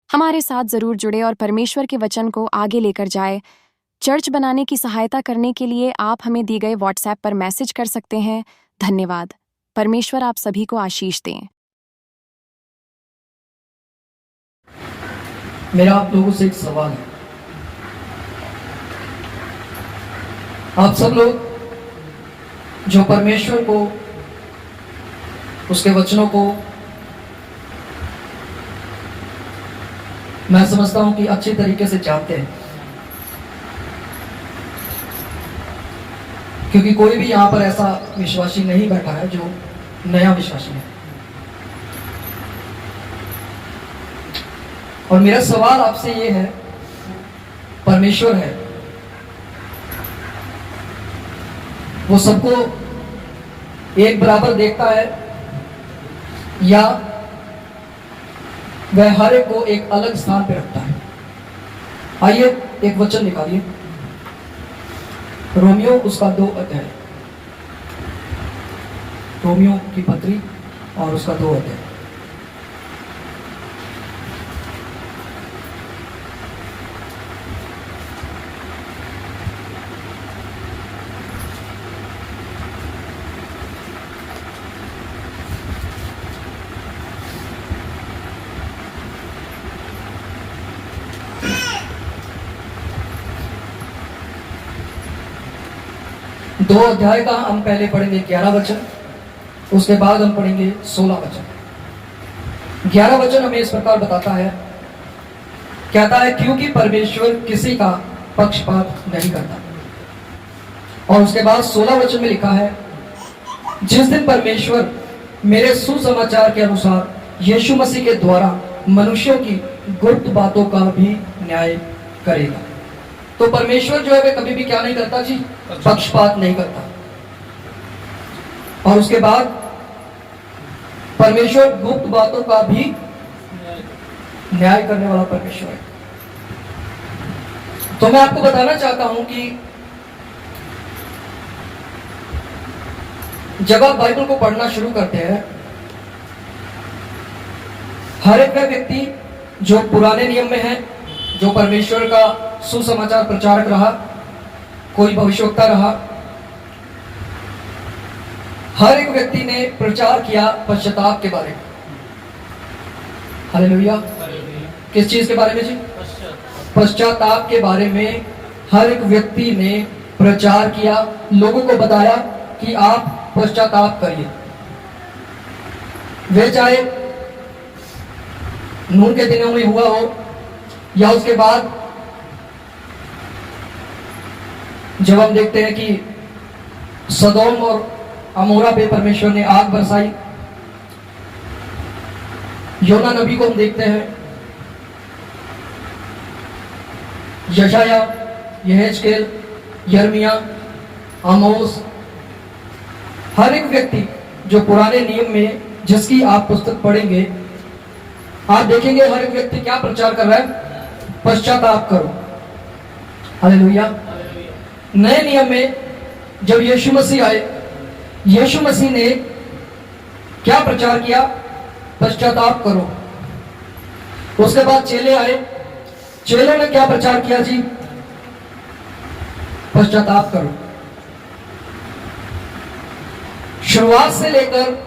हमारे साथ जरूर जुड़े और परमेश्वर के वचन को आगे लेकर जाए। चर्च बनाने की सहायता करने के लिए आप हमें दी गए व्हाट्सएप पर मैसेज कर सकते हैं। धन्यवाद। परमेश्वर आप सभी को आशीष दें। मेरा आप लोगों से एक सवाल है। आप सब लोग जो परमेश्वर को, उसके वचनों को मैं समझता हूं कि अच्छे तरीके से जानते हैं, क्योंकि कोई भी यहां पर ऐसा विश्वासी नहीं बैठा है जो नया विश्वासी है। और मेरा सवाल आपसे ये है, परमेश्वर है, वो सबको एक बराबर देखता है या वह हर एक को एक अलग स्थान पर रखता है? आइए एक वचन निकालिए, रोमियो उसका 2 अध्याय, रोमियो की पत्री और उसका 2 अध्याय। दो अध्याय का हम पहले पढ़ेंगे 11 वचन, उसके बाद हम पढ़ेंगे 16 वचन। 11 वचन हमें इस प्रकार बताता है, कहता है क्योंकि परमेश्वर किसी का पक्षपात नहीं करता। और उसके बाद 16 वचन में लिखा है, जिस दिन परमेश्वर मेरे सुसमाचार के अनुसार यीशु मसीह के द्वारा मनुष्यों की गुप्त बातों का भी न्याय करेगा। तो परमेश्वर जो है वे कभी भी क्या नहीं करता जी? पक्षपात नहीं करता। और उसके बाद परमेश्वर गुप्त बातों का भी न्याय करने वाला परमेश्वर है। तो मैं आपको बताना चाहता हूं कि जब आप बाइबल को पढ़ना शुरू करते हैं, हर एक व्यक्ति जो पुराने नियम में है, जो परमेश्वर का सुसमाचार प्रचारक रहा, कोई भविष्यवक्ता रहा, हर एक व्यक्ति ने प्रचार किया पश्चाताप के बारे में। हालेलुया। किस चीज के बारे में जी? पश्चाताप के बारे में हर एक व्यक्ति ने प्रचार किया, लोगों को बताया कि आप पश्चाताप करिए। वे चाहे नूह के दिनों में हुआ हो या उसके बाद जब हम देखते हैं कि सदोम और अमोरा पे परमेश्वर ने आग बरसाई, योना नबी को हम देखते हैं, यशाया, यहेजकेल, यिर्मयाह, आमोस, हर एक व्यक्ति जो पुराने नियम में जिसकी आप पुस्तक पढ़ेंगे, आप देखेंगे हर एक व्यक्ति क्या प्रचार कर रहा है? पश्चाताप करो। हालेलुया। नए नियम में जब यीशु मसीह आए, यीशु मसीह ने क्या प्रचार किया? पश्चाताप करो। उसके बाद चेले आए, चेलों ने क्या प्रचार किया जी? पश्चाताप करो। शुरुआत से लेकर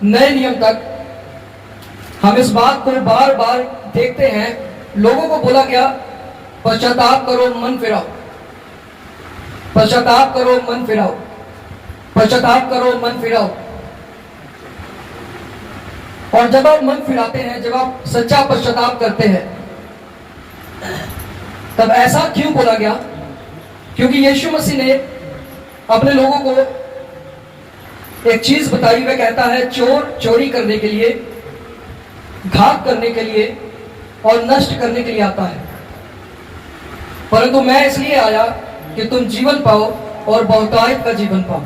नए नियम तक हम इस बात को बार बार देखते हैं, लोगों को बोला गया पश्चाताप करो, मन फिराओ, पश्चाताप करो, मन फिराओ, पश्चाताप करो, मन फिराओ। और जब आप मन फिराते हैं, जब आप सच्चा पश्चाताप करते हैं, तब ऐसा क्यों बोला गया? क्योंकि यीशु मसीह ने अपने लोगों को एक चीज बताई। वह कहता है चोर चोरी करने के लिए, घात करने के लिए और नष्ट करने के लिए आता है, परंतु मैं इसलिए आया कि तुम जीवन पाओ और बहुतायत का जीवन पाओ।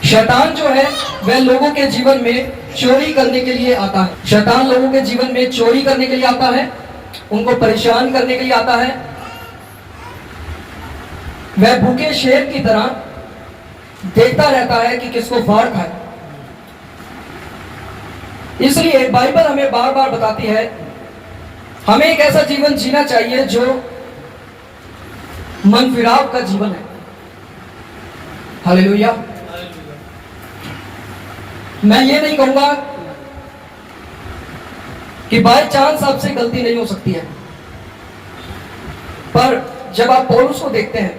शैतान जो है वह लोगों के जीवन में चोरी करने के लिए आता है। शैतान लोगों के जीवन में चोरी करने के लिए आता है, उनको परेशान करने के लिए आता है। वह भूखे शेर की तरह देखता रहता है कि किसको फाड़ खाए। इसलिए बाइबल हमें बार बार बताती है हमें एक ऐसा जीवन जीना चाहिए जो मन फिराव का जीवन है। हालेलुया। मैं ये नहीं कहूंगा कि बाय चांस आपसे गलती नहीं हो सकती है, पर जब आप पौलुस को देखते हैं,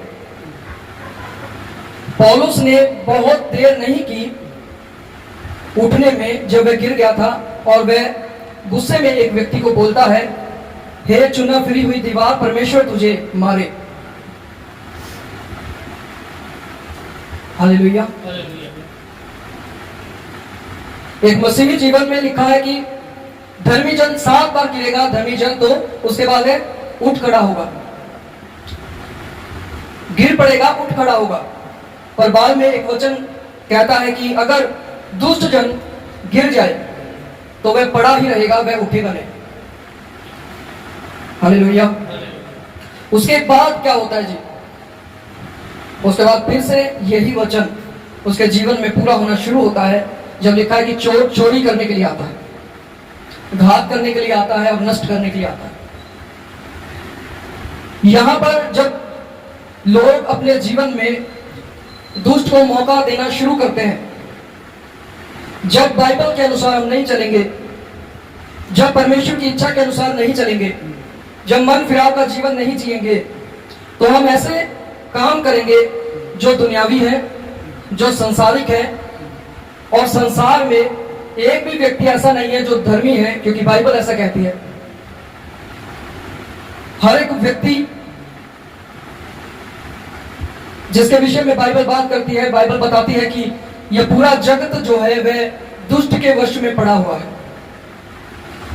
पौलुस ने बहुत देर नहीं की उठने में जब वह गिर गया था, और वह गुस्से में एक व्यक्ति को बोलता है, हे चुना फिरी हुई दीवार, परमेश्वर तुझे मारे। हालेलुया। एक मसीही जीवन में लिखा है कि धर्मी जन 7 बार गिरेगा, धर्मी जन तो उसके बाद है उठ खड़ा होगा। गिर पड़ेगा, उठ खड़ा होगा। पर बाद में एक वचन कहता है कि अगर दुष्ट जन गिर जाए तो वह पड़ा ही रहेगा, वह उठेगा नहीं। हालेलुया। उसके बाद क्या होता है जी? उसके बाद फिर से यही वचन उसके जीवन में पूरा होना शुरू होता है, जब लिखा है कि चोर चोरी करने के लिए आता है, घात करने के लिए आता है और नष्ट करने के लिए आता है। यहां पर जब लोग अपने जीवन में दुष्ट को मौका देना शुरू करते हैं, जब बाइबल के अनुसार हम नहीं चलेंगे, जब परमेश्वर की इच्छा के अनुसार नहीं चलेंगे, जब मन फिराव का जीवन नहीं जिएंगे, तो हम ऐसे काम करेंगे जो दुनियावी है, जो संसारिक है। और संसार में एक भी व्यक्ति ऐसा नहीं है जो धर्मी है, क्योंकि बाइबल ऐसा कहती है। हर एक व्यक्ति जिसके विषय में बाइबल बात करती है, बाइबल बताती है कि यह पूरा जगत जो है वह दुष्ट के वश में पड़ा हुआ है।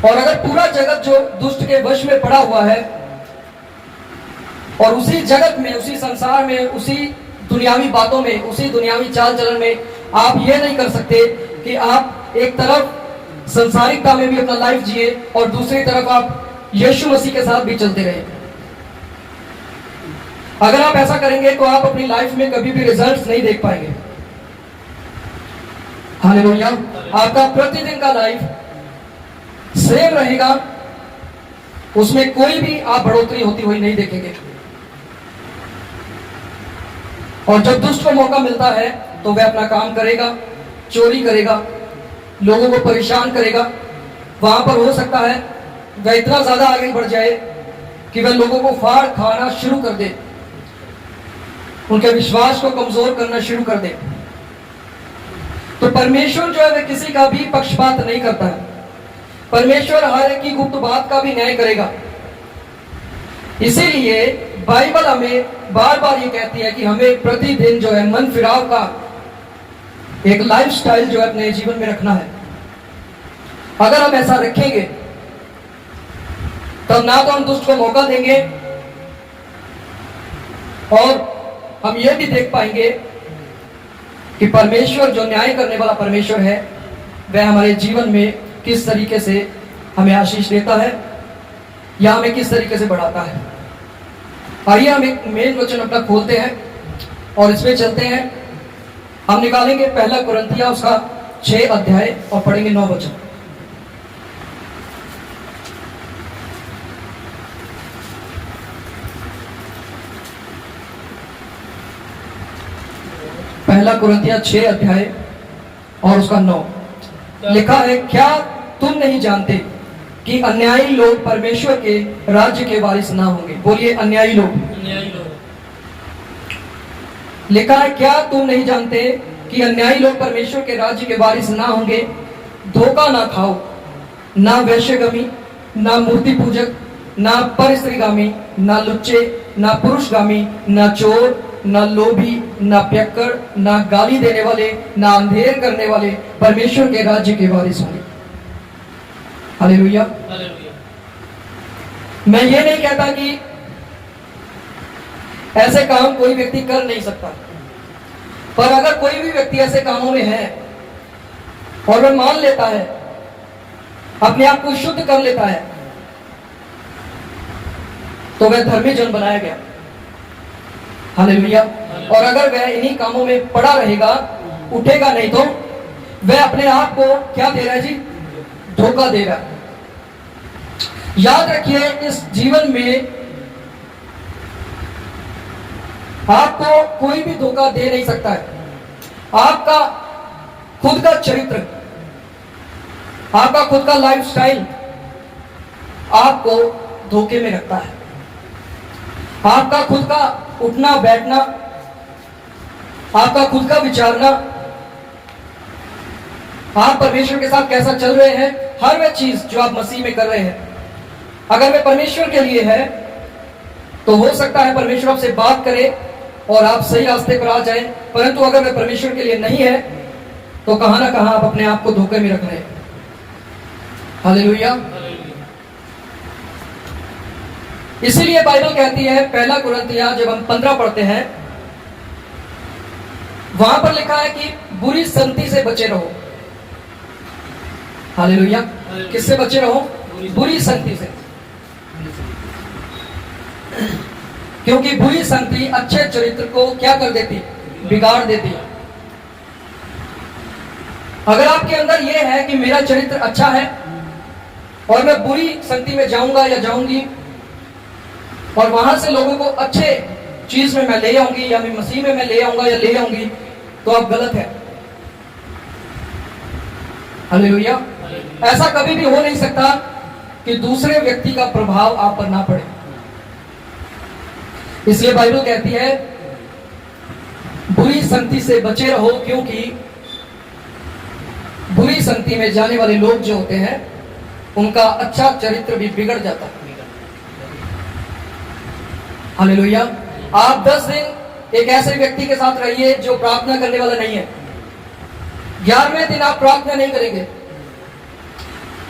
और अगर पूरा जगत जो दुष्ट के वश में पड़ा हुआ है, और उसी जगत में, उसी संसार में, उसी दुनियावी बातों में, उसी दुनियावी चाल चलन में आप ये नहीं कर सकते कि आप एक तरफ संसारिकता में भी अपना लाइफ जिए और दूसरी तरफ आप यीशु मसीह के साथ भी चलते रहे। अगर आप ऐसा करेंगे तो आप अपनी लाइफ में कभी भी रिजल्ट्स नहीं देख पाएंगे। हालेलुया। आपका प्रतिदिन का लाइफ सेम रहेगा, उसमें कोई भी आप बढ़ोतरी होती हुई नहीं देखेंगे। और जब दुष्ट को मौका मिलता है तो वह अपना काम करेगा, चोरी करेगा, लोगों को परेशान करेगा। वहां पर हो सकता है वह इतना ज्यादा आगे बढ़ जाए कि वह लोगों को फाड़ खाना शुरू कर दे, उनके विश्वास को कमजोर करना शुरू कर दे। तो परमेश्वर जो है वह किसी का भी पक्षपात नहीं करता है। परमेश्वर हर एक की गुप्त बात का भी न्याय करेगा। इसीलिए बाइबल हमें बार बार ये कहती है कि हमें प्रतिदिन जो है मन फिराव का एक लाइफस्टाइल जो है अपने जीवन में रखना है। अगर हम ऐसा रखेंगे तब ना तो हम दुष्ट को मौका देंगे, और हम ये भी देख पाएंगे कि परमेश्वर जो न्याय करने वाला परमेश्वर है वह हमारे जीवन में किस तरीके से हमें आशीष देता है या हमें किस तरीके से बढ़ाता है। आइए हम एक मेन वचन अपना खोलते हैं और इसमें चलते हैं। हम निकालेंगे पहला कुरिन्थियों उसका 6 अध्याय और पढ़ेंगे 9 वचन। पहला कुरिन्थियों 6 अध्याय और उसका 9 लिखा है, क्या तुम नहीं जानते कि अन्यायी लोग परमेश्वर के राज्य के वारिस ना होंगे। बोलिए अन्यायी लोग। लिखा है, क्या तुम नहीं जानते कि अन्यायी लोग परमेश्वर के राज्य के वारिस ना होंगे। धोखा ना खाओ, ना वैश्यगामी, ना मूर्ति पूजक, ना परस्त्रीगामी, ना लुच्चे, ना पुरुषगामी, ना चोर, ना लोभी, ना पियक्कड़, ना गाली देने वाले, ना अंधेर करने वाले परमेश्वर के राज्य के वारिस होंगे। हालेलुया। मैं ये नहीं कहता कि ऐसे काम कोई व्यक्ति कर नहीं सकता, पर अगर कोई भी व्यक्ति ऐसे कामों में है और वह मान लेता है, अपने आप को शुद्ध कर लेता है, तो वह धर्मी जन बनाया गया। हालेलुया। और अगर वह इन्हीं कामों में पड़ा रहेगा, उठेगा नहीं, तो वह अपने आप को क्या दे रहा है जी? धोखा दे रहा है। याद रखिए, इस जीवन में आपको कोई भी धोखा दे नहीं सकता है। आपका खुद का चरित्र, आपका खुद का लाइफस्टाइल आपको धोखे में रखता है। आपका खुद का उठना बैठना, आपका खुद का विचारना, आप परमेश्वर के साथ कैसा चल रहे हैं, हर वह चीज जो आप मसीह में कर रहे हैं, अगर वे परमेश्वर के लिए है तो हो सकता है परमेश्वर आपसे बात करे और आप सही रास्ते पर आ जाएं। परंतु अगर वे परमेश्वर के लिए नहीं है तो कहां ना कहां आप अपने आप को धोखे में रख रहे हैं। हालेलुया। इसीलिए बाइबल कहती है, पहला कुरिन्थियों जब हम 15 पढ़ते हैं, वहां पर लिखा है कि बुरी संगति से बचे रहो। हालेलुया। किससे बचे रहो? बुरी संगति से। क्योंकि बुरी संगति अच्छे चरित्र को क्या कर देती है? बिगाड़ देती है। अगर आपके अंदर यह है कि मेरा चरित्र अच्छा है और मैं बुरी संगति में जाऊंगा या जाऊंगी और वहां से लोगों को अच्छे चीज में मैं ले आऊंगी या मैं मसीह में मैं ले आऊंगा या ले आऊंगी, तो आप गलत है। हालेलुया। ऐसा कभी भी हो नहीं सकता कि दूसरे व्यक्ति का प्रभाव आप पर ना पड़े। इसलिए बाइबल कहती है बुरी संगति से बचे रहो, क्योंकि बुरी संगति में जाने वाले लोग जो होते हैं उनका अच्छा चरित्र भी बिगड़ जाता है। हालेलुया। आप 10 दिन एक ऐसे व्यक्ति के साथ रहिए जो प्रार्थना करने वाला नहीं है। 11वें दिन आप प्रार्थना नहीं करेंगे,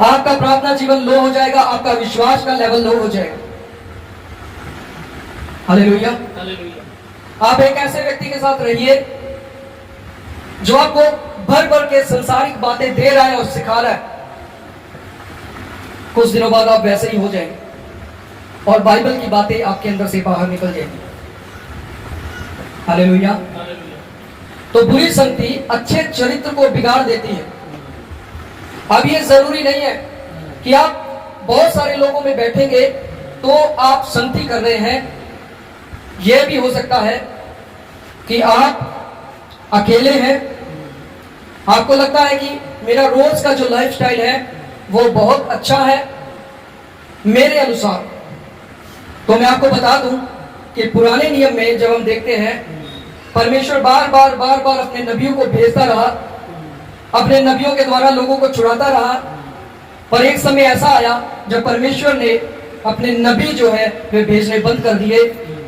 आपका प्रार्थना जीवन लो हो जाएगा, आपका विश्वास का लेवल लो हो जाएगा। हालेलुया। आप एक ऐसे व्यक्ति के साथ रहिए जो आपको भर भर के संसारिक बातें दे रहा है और सिखा रहा है। कुछ दिनों बाद आप वैसे ही हो जाएंगे और बाइबल की बातें आपके अंदर से बाहर निकल जाएंगी। हालेलुया। तो बुरी संगति अच्छे चरित्र को बिगाड़ देती है। अब ये जरूरी नहीं है कि आप बहुत सारे लोगों में बैठेंगे तो आप संगति कर रहे हैं। यह भी हो सकता है कि आप अकेले हैं, आपको लगता है कि मेरा रोज का जो लाइफस्टाइल है वो बहुत अच्छा है मेरे अनुसार। तो मैं आपको बता दूं कि पुराने नियम में जब हम देखते हैं, परमेश्वर बार बार अपने नबियों को भेजता रहा, अपने नबियों के द्वारा लोगों को छुड़ाता रहा। पर एक समय ऐसा आया जब परमेश्वर ने अपने नबी जो है वे भेजने बंद कर दिए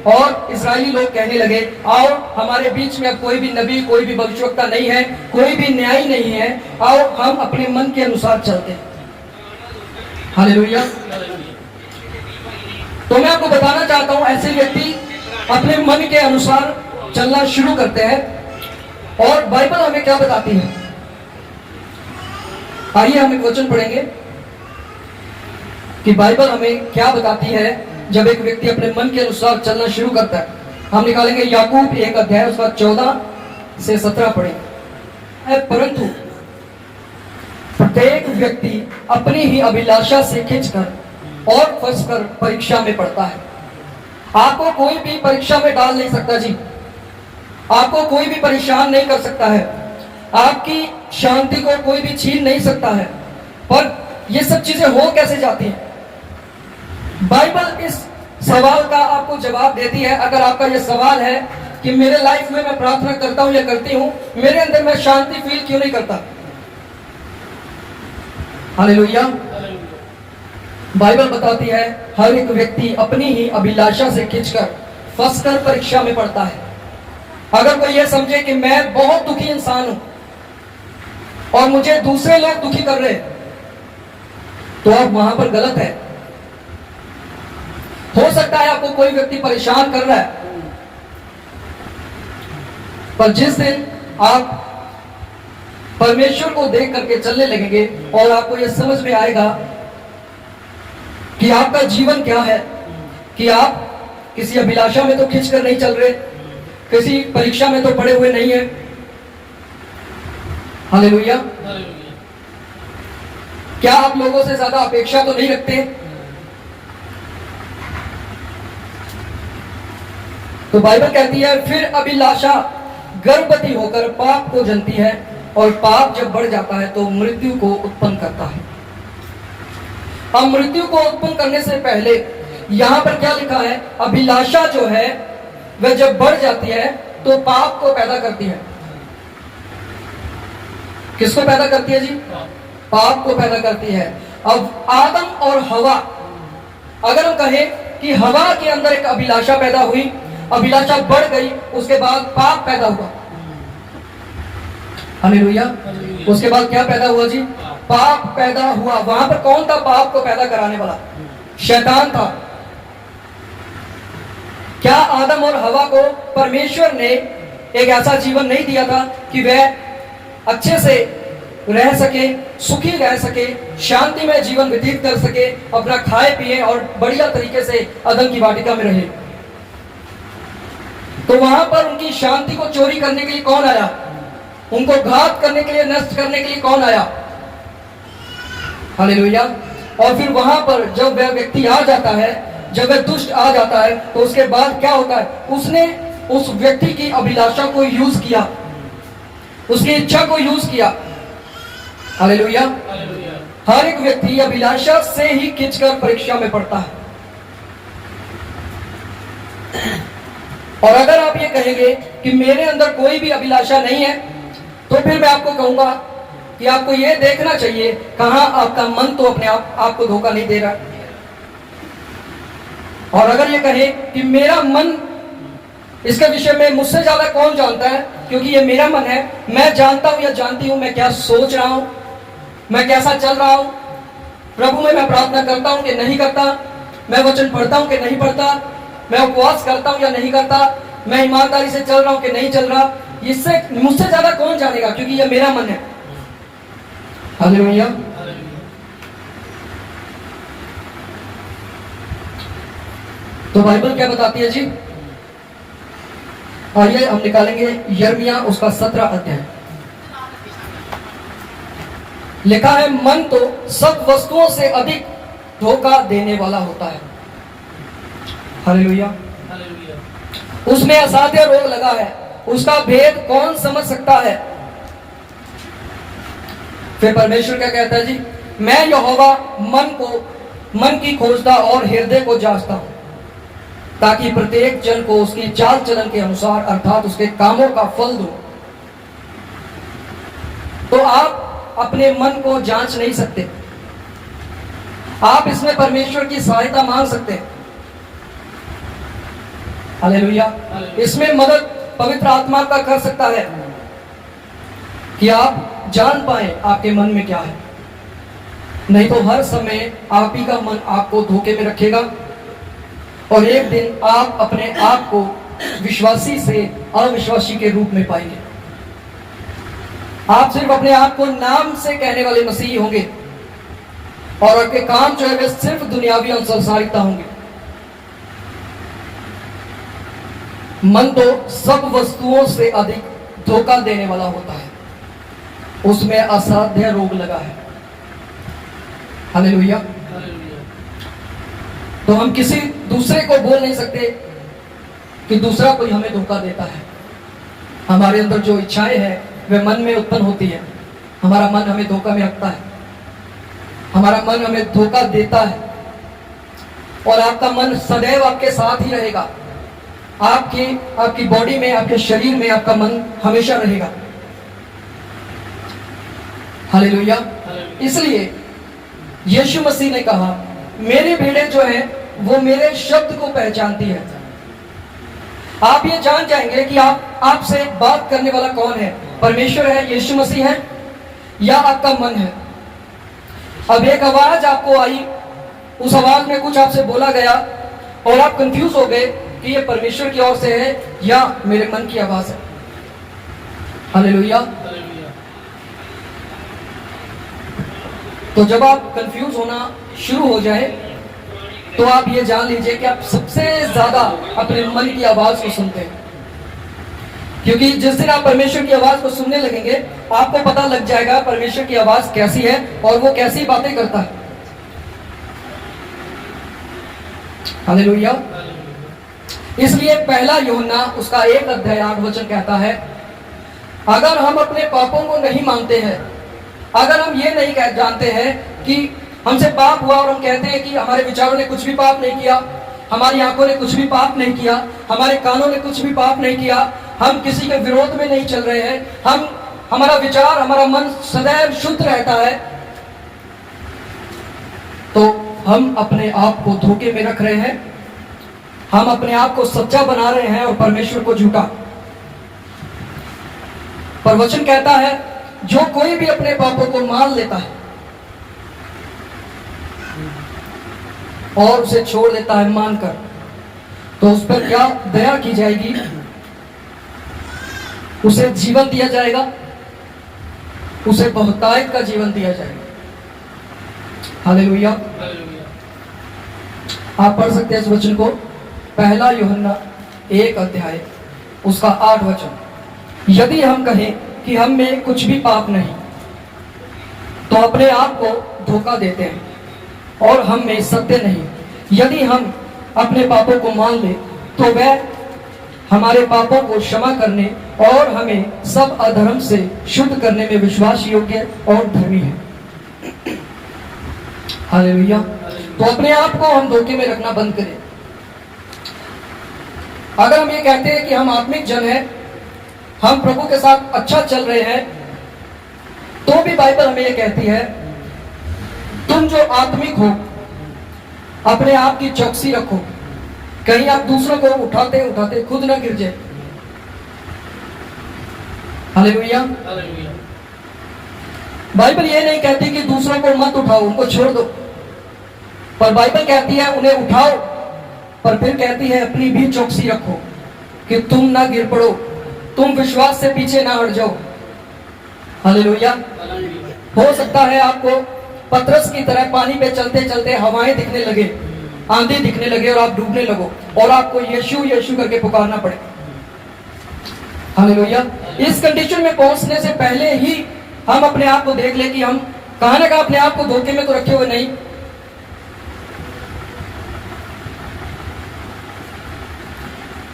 और इस्राएली लोग कहने लगे, आओ हमारे बीच में अब कोई भी नबी, कोई भी भविष्यवक्ता नहीं है, कोई भी न्यायी नहीं है, आओ हम अपने मन के अनुसार चलते हैं। हालेलुया। तो मैं आपको बताना चाहता हूं, ऐसे व्यक्ति अपने मन के अनुसार चलना शुरू करते हैं। और बाइबल हमें क्या बताती है? आइए हम एक वचन पढ़ेंगे कि बाइबल हमें क्या बताती है जब एक व्यक्ति अपने मन के अनुसार चलना शुरू करता है। हम निकालेंगे याकूब 1 अध्याय उसका 14 से 17 पढ़ेंगे। परंतु प्रत्येक व्यक्ति अपनी ही अभिलाषा से खिंचकर और फंसकर परीक्षा में पड़ता है। आपको कोई भी परीक्षा में डाल नहीं सकता जी, आपको कोई भी परेशान नहीं कर सकता है, आपकी शांति को कोई भी छीन नहीं सकता है। पर ये सब चीजें हो कैसे जाती हैं? बाइबल इस सवाल का आपको जवाब देती है। अगर आपका ये सवाल है कि मेरे लाइफ में मैं प्रार्थना करता हूं या करती हूं, मेरे अंदर मैं शांति फील क्यों नहीं करता? हालेलुया। बाइबल बताती है हर एक व्यक्ति अपनी ही अभिलाषा से खिंचकर फंसकर परीक्षा में पड़ता है। अगर कोई ये समझे कि मैं बहुत दुखी इंसान हूं और मुझे दूसरे लोग दुखी कर रहे हैं, तो आप वहां पर गलत है। हो सकता है आपको कोई व्यक्ति परेशान कर रहा है, पर जिस दिन आप परमेश्वर को देख करके चलने लगेंगे और आपको यह समझ में आएगा कि आपका जीवन क्या है, कि आप किसी अभिलाषा में तो खिंचकर नहीं चल रहे, किसी परीक्षा में तो पड़े हुए नहीं है। हालेलुया। क्या आप लोगों से ज्यादा अपेक्षा तो नहीं रखते? तो बाइबल कहती है, फिर अभिलाषा गर्भवती होकर पाप को जनती है, और पाप जब बढ़ जाता है तो मृत्यु को उत्पन्न करता है। अब मृत्यु को उत्पन्न करने से पहले यहां पर क्या लिखा है? अभिलाषा जो है वह जब बढ़ जाती है तो पाप को पैदा करती है। किसको पैदा करती है जी? पाप को पैदा करती है। अब आदम और हवा, अगर हम कहें कि हवा के अंदर एक अभिलाषा पैदा हुई, अभिलाषा बढ़ गई, उसके बाद पाप पैदा हुआ। हालेलुया। उसके बाद क्या पैदा हुआ जी? पाप पैदा हुआ। वहां पर कौन था पाप को पैदा कराने वाला? शैतान था। क्या आदम और हवा को परमेश्वर ने एक ऐसा जीवन नहीं दिया था कि वह अच्छे से रह सके, सुखी रह सके, शांति में जीवन व्यतीत कर सके, अपना खाए पिए और बढ़िया तरीके से अदन की वाटिका में रहे? तो वहां पर उनकी शांति को चोरी करने के लिए कौन आया? उनको घात करने के लिए, नष्ट करने के लिए कौन आया? हालेलुया। और फिर वहां पर जब वह व्यक्ति आ जाता है, जब वह दुष्ट आ जाता है, तो उसके बाद क्या होता है? उसने उस व्यक्ति की अभिलाषा को यूज किया, उसकी इच्छा को यूज किया। हालेलुया। हर एक व्यक्ति अभिलाषा से ही खींचकर परीक्षा में पड़ता है। और अगर आप ये कहेंगे कि मेरे अंदर कोई भी अभिलाषा नहीं है, तो फिर मैं आपको कहूंगा कि आपको ये देखना चाहिए कहां आपका मन तो अपने आप आपको धोखा नहीं दे रहा। और अगर ये कहें कि मेरा मन, इसके विषय में मुझसे ज्यादा कौन जानता है, क्योंकि ये मेरा मन है, मैं जानता हूं या जानती हूं मैं क्या सोच रहा हूं, मैं कैसा चल रहा हूं, प्रभु में मैं प्रार्थना करता हूं कि नहीं करता, मैं वचन पढ़ता हूं कि नहीं पढ़ता, मैं उपवास करता हूं या नहीं करता, मैं ईमानदारी से चल रहा हूं कि नहीं चल रहा, इससे मुझसे ज्यादा कौन जानेगा, क्योंकि ये मेरा मन है। हालेलुया। तो बाइबल क्या बताती है जी? आइए हम निकालेंगे यिर्मयाह उसका 17 अध्याय। लिखा है, मन तो सब वस्तुओं से अधिक धोखा देने वाला होता है। हालेलुया। उसमें असाध्य रोग लगा है, उसका भेद कौन समझ सकता है? फिर परमेश्वर क्या कहता है जी? मैं यहोवा मन की खोजता और हृदय को जांचता हूं, ताकि प्रत्येक जन को उसकी चाल चलन के अनुसार अर्थात उसके कामों का फल दूं। तो आप अपने मन को जांच नहीं सकते, आप इसमें परमेश्वर की सहायता मांग सकते हैं। हालेलुया। इसमें मदद पवित्र आत्मा का कर सकता है कि आप जान पाए आपके मन में क्या है। नहीं तो हर समय आप ही का मन आपको धोखे में रखेगा, और एक दिन आप अपने आप को विश्वासी से अविश्वासी के रूप में पाएंगे। आप सिर्फ अपने आप को नाम से कहने वाले मसीही होंगे, और आपके काम जो है वे सिर्फ दुनियावी और संसारिकता होंगे। मन तो सब वस्तुओं से अधिक धोखा देने वाला होता है, उसमें असाध्य रोग लगा है। हालेलुया। तो हम किसी दूसरे को बोल नहीं सकते कि दूसरा कोई हमें धोखा देता है। हमारे अंदर जो इच्छाएं हैं वे मन में उत्पन्न होती है। हमारा मन हमें धोखा में रखता है, हमारा मन हमें धोखा देता है, और आपका मन सदैव आपके साथ ही रहेगा। आपकी बॉडी में, आपके शरीर में आपका मन हमेशा रहेगा। हालेलुया। इसलिए यीशु मसीह ने कहा, मेरी भेड़ें जो हैं वो मेरे शब्द को पहचानती है। आप ये जान जाएंगे कि आपसे बात करने वाला कौन है, परमेश्वर है, यीशु मसीह है, या आपका मन है। अब एक आवाज आपको आई, उस आवाज में कुछ आपसे बोला गया और आप कंफ्यूज हो गए कि ये परमेश्वर की ओर से है या मेरे मन की आवाज है। हालेलुया। तो जब आप कंफ्यूज होना शुरू हो जाए तो आप ये जान लीजिए कि आप सबसे ज्यादा अपने मन की आवाज को सुनते हैं। क्योंकि जिस दिन आप परमेश्वर की आवाज को सुनने लगेंगे आपको पता लग जाएगा परमेश्वर की आवाज कैसी है और वो कैसी बातें करता है। हालेलुया। इसलिए पहला यूहन्ना उसका 1 अध्याय 8 वचन कहता है, अगर हम अपने पापों को नहीं मानते हैं, अगर हम ये नहीं जानते हैं कि हमसे पाप हुआ और हम कहते हैं कि हमारे विचारों ने कुछ भी पाप नहीं किया, हमारी आंखों ने कुछ भी पाप नहीं किया, हमारे कानों ने कुछ भी पाप नहीं किया, हम किसी के विरोध में नहीं चल रहे हैं, हमारा विचार, हमारा मन सदैव शुद्ध रहता है, तो हम अपने आप को धोखे में रख रहे हैं, हम अपने आप को सच्चा बना रहे हैं और परमेश्वर को झूठा। पर वचन कहता है जो कोई भी अपने पापों को मान लेता है और उसे छोड़ देता है मानकर, तो उस पर क्या दया की जाएगी, उसे जीवन दिया जाएगा, उसे बहुतायत का जीवन दिया जाएगा। हालेलुया। आप पढ़ सकते हैं इस वचन को, पहला यूहन्ना 1 अध्याय उसका 8 वचन। यदि हम कहें कि हम में कुछ भी पाप नहीं तो अपने आप को धोखा देते हैं और हम में सत्य नहीं। यदि हम अपने पापों को मान ले तो वह हमारे पापों को क्षमा करने और हमें सब अधर्म से शुद्ध करने में विश्वास योग्य और धर्मी है। हालेलुया। तो अपने आप को हम धोखे में रखना बंद करें। अगर हम ये कहते हैं कि हम आत्मिक जन हैं, हम प्रभु के साथ अच्छा चल रहे हैं, तो भी बाइबल हमें ये कहती है तुम जो आत्मिक हो अपने आप की चौकसी रखो, कहीं आप दूसरों को उठाते उठाते खुद ना गिर जाए। हालेलुया। बाइबल ये नहीं कहती कि दूसरों को मत उठाओ, उनको छोड़ दो, पर बाइबल कहती है उन्हें उठाओ, पर फिर कहती है अपनी भी चौकसी रखो कि तुम ना गिर पड़ो, तुम विश्वास से पीछे ना हट जाओ। हालेलुया। हो सकता है आपको पतरस की तरह पानी पे चलते चलते हवाएं दिखने लगे, आंधी दिखने लगे और आप डूबने लगो और आपको यीशु यीशु करके पुकारना पड़े। हालेलुया। इस कंडीशन में पहुंचने से पहले ही हम अपने आप को देख ले कि हम कहां ना कहां अपने आप को धोखे में तो रखे हुए नहीं।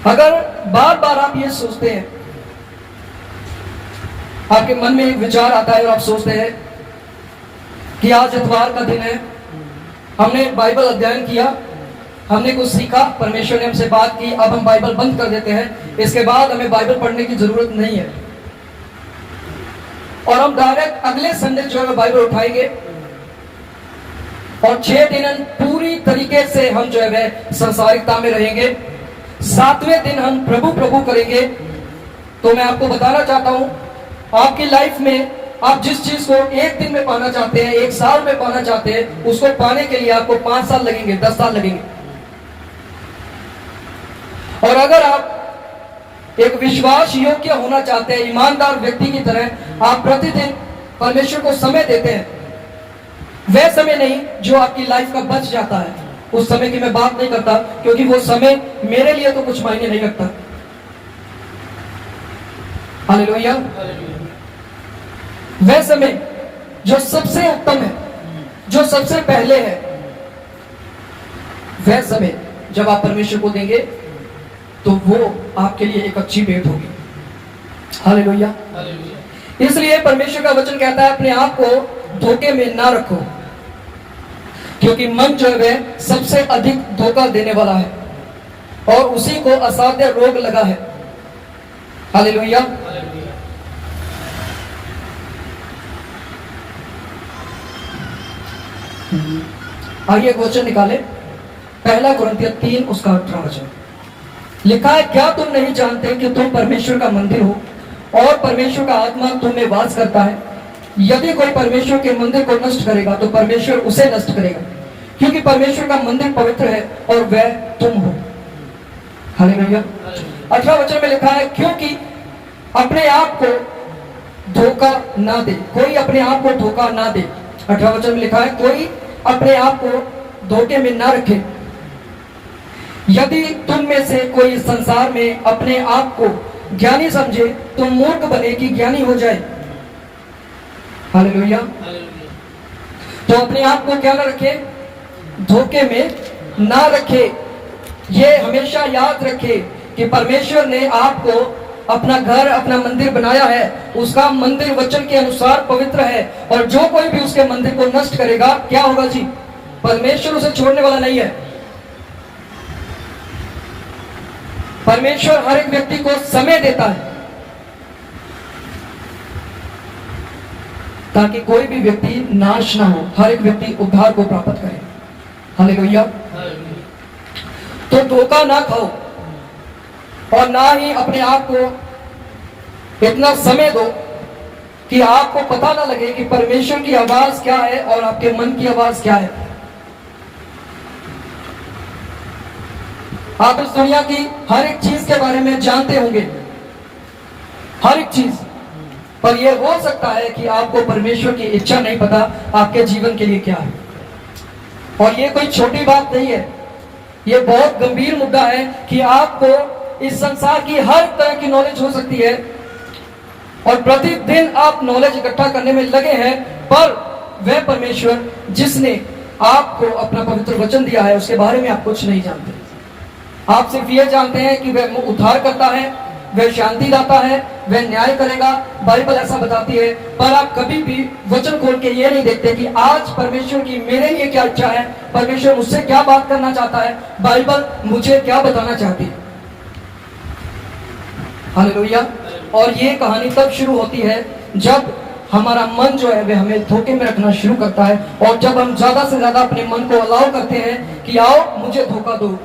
अगर बार बार आप ये सोचते हैं, आपके मन में एक विचार आता है और आप सोचते हैं कि आज इतवार का दिन है, हमने बाइबल अध्ययन किया, हमने कुछ सीखा, परमेश्वर ने हमसे बात की, अब हम बाइबल बंद कर देते हैं, इसके बाद हमें बाइबल पढ़ने की जरूरत नहीं है, और हम डायरेक्ट अगले संडे जो है बाइबल उठाएंगे और 6 दिन पूरी तरीके से हम जो है संसारिकता में रहेंगे, 7वें दिन हम प्रभु प्रभु करेंगे। तो मैं आपको बताना चाहता हूं, आपकी लाइफ में आप जिस चीज को 1 दिन में पाना चाहते हैं, 1 साल में पाना चाहते हैं, उसको पाने के लिए आपको 5 साल लगेंगे, 10 साल लगेंगे। और अगर आप एक विश्वास योग्य होना चाहते हैं, ईमानदार व्यक्ति की तरह आप प्रतिदिन परमेश्वर को समय देते हैं, वह समय नहीं जो आपकी लाइफ का बच जाता है, उस समय की मैं बात नहीं करता, क्योंकि वो समय मेरे लिए तो कुछ मायने नहीं रखता। हालेलुया। वह समय जो सबसे उत्तम है, जो सबसे पहले है, वह समय जब आप परमेश्वर को देंगे तो वो आपके लिए एक अच्छी भेंट होगी। हालेलुया। इसलिए परमेश्वर का वचन कहता है अपने आप को धोखे में ना रखो, क्योंकि मन जो है सबसे अधिक धोखा देने वाला है और उसी को असाध्य रोग लगा है। हालेलुया। आइए एक वचन निकाले, पहला कुरिन्थियों 3 उसका 18 वचन। लिखा है, क्या तुम नहीं जानते कि तुम परमेश्वर का मंदिर हो और परमेश्वर का आत्मा तुम में वास करता है? यदि कोई परमेश्वर के मंदिर को नष्ट करेगा तो परमेश्वर उसे नष्ट करेगा, क्योंकि परमेश्वर का मंदिर पवित्र है और वह तुम हो। हालेलुया। 18 वचन में लिखा है, क्योंकि अपने आप को धोखा ना दे, कोई अपने आप को धोखा ना दे। 18 वचन में लिखा है, कोई अपने आप को धोखे में ना रखे। यदि तुम में से कोई संसार में अपने आप को ज्ञानी समझे तो मूर्ख बने कि ज्ञानी हो जाए। हालेलुया। तो अपने आप को क्या ना रखे, धोखे में ना रखे। ये हमेशा याद रखे कि परमेश्वर ने आपको अपना घर, अपना मंदिर बनाया है। उसका मंदिर वचन के अनुसार पवित्र है, और जो कोई भी उसके मंदिर को नष्ट करेगा क्या होगा जी? परमेश्वर उसे छोड़ने वाला नहीं है। परमेश्वर हर एक व्यक्ति को समय देता है ताकि कोई भी व्यक्ति नाश ना हो, हर एक व्यक्ति उद्धार को प्राप्त करे। हालेलुया। तो धोखा ना खाओ और ना ही अपने आप को इतना समय दो कि आपको पता ना लगे कि परमेश्वर की आवाज क्या है और आपके मन की आवाज क्या है। आप इस दुनिया की हर एक चीज के बारे में जानते होंगे, हर एक चीज, पर यह हो सकता है कि आपको परमेश्वर की इच्छा नहीं पता आपके जीवन के लिए क्या है। और यह कोई छोटी बात नहीं है, यह बहुत गंभीर मुद्दा है कि आपको इस संसार की हर तरह की नॉलेज हो सकती है और प्रतिदिन आप नॉलेज इकट्ठा करने में लगे हैं, पर वह परमेश्वर जिसने आपको अपना पवित्र वचन दिया है उसके बारे में आप कुछ नहीं जानते। आप सिर्फ ये जानते हैं कि वह उद्धार करता है, वह शांति दाता है, वह न्याय करेगा, बाइबल ऐसा बताती है। पर आप कभी भी वचन खोल के ये नहीं देखते कि आज परमेश्वर की मेरे लिए क्या इच्छा है, परमेश्वर मुझसे क्या बात करना चाहता है, बाइबल मुझे क्या बताना चाहती है। हालेलुया। और ये कहानी तब शुरू होती है जब हमारा मन जो है वह हमें धोखे में रखना शुरू करता है, और जब हम ज्यादा से ज्यादा अपने मन को अलाउ करते हैं कि आओ मुझे धोखा दो।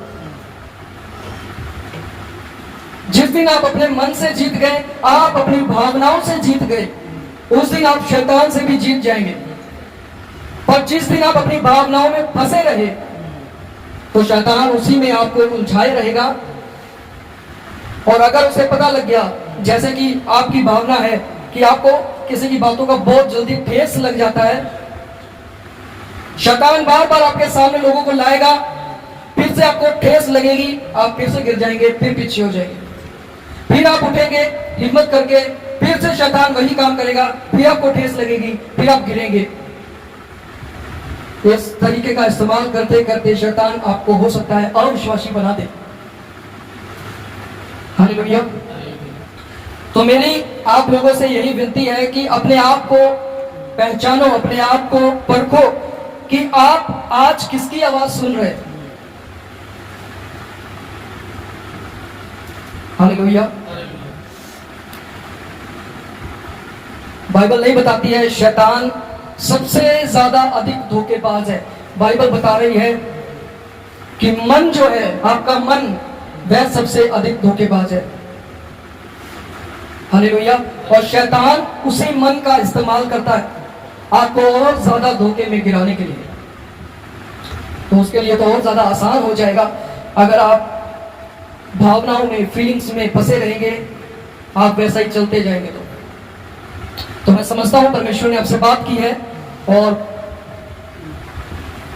जिस दिन आप अपने मन से जीत गए, आप अपनी भावनाओं से जीत गए, उस दिन आप शैतान से भी जीत जाएंगे। पर जिस दिन आप अपनी भावनाओं में फंसे रहे तो शैतान उसी में आपको उलझाए रहेगा। और अगर उसे पता लग गया, जैसे कि आपकी भावना है कि आपको किसी की बातों का बहुत जल्दी ठेस लग जाता है, शैतान बार बार आपके सामने लोगों को लाएगा, फिर से आपको ठेस लगेगी, आप फिर से गिर जाएंगे, फिर पीछे हो जाएंगे, फिर आप उठेंगे हिम्मत करके, फिर से शैतान वही काम करेगा, फिर आपको ठेस लगेगी, फिर आप गिरेंगे। इस तरीके का इस्तेमाल करते करते शैतान आपको हो सकता है अविश्वासी बना दे। हालेलुया। तो मेरी आप लोगों से यही विनती है कि अपने आप को पहचानो, अपने आप को परखो कि आप आज किसकी आवाज सुन रहे हैं। हालेलुया। बाइबल नहीं बताती है शैतान सबसे ज्यादा अधिक धोखेबाज है। बाइबल बता रही है कि मन जो है, आपका मन, वह सबसे अधिक धोखेबाज है। हालेलुया। और शैतान उसी मन का इस्तेमाल करता है आपको और ज्यादा धोखे में गिराने के लिए। तो उसके लिए तो और ज्यादा आसान हो जाएगा अगर आप भावनाओं में, फीलिंग्स में फंसे रहेंगे, आप वैसा ही चलते जाएंगे। तो मैं समझता हूं परमेश्वर ने आपसे बात की है और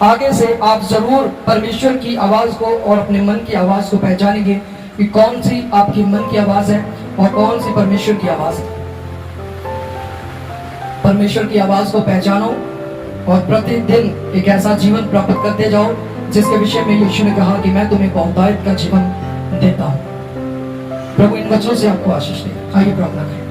आगे से आप जरूर परमेश्वर की आवाज को और अपने मन की आवाज को पहचानेंगे कि कौन सी आपकी मन की आवाज है और कौन सी परमेश्वर की आवाज है। परमेश्वर की आवाज को पहचानो और प्रतिदिन एक ऐसा जीवन प्राप्त करते जाओ जिसके विषय में यीशु ने कहा कि मैं तुम्हें बहुतायत का जीवन देता हूं। प्रभु इन वचनों से आपको आशीष दे। आइए प्रार्थना करें।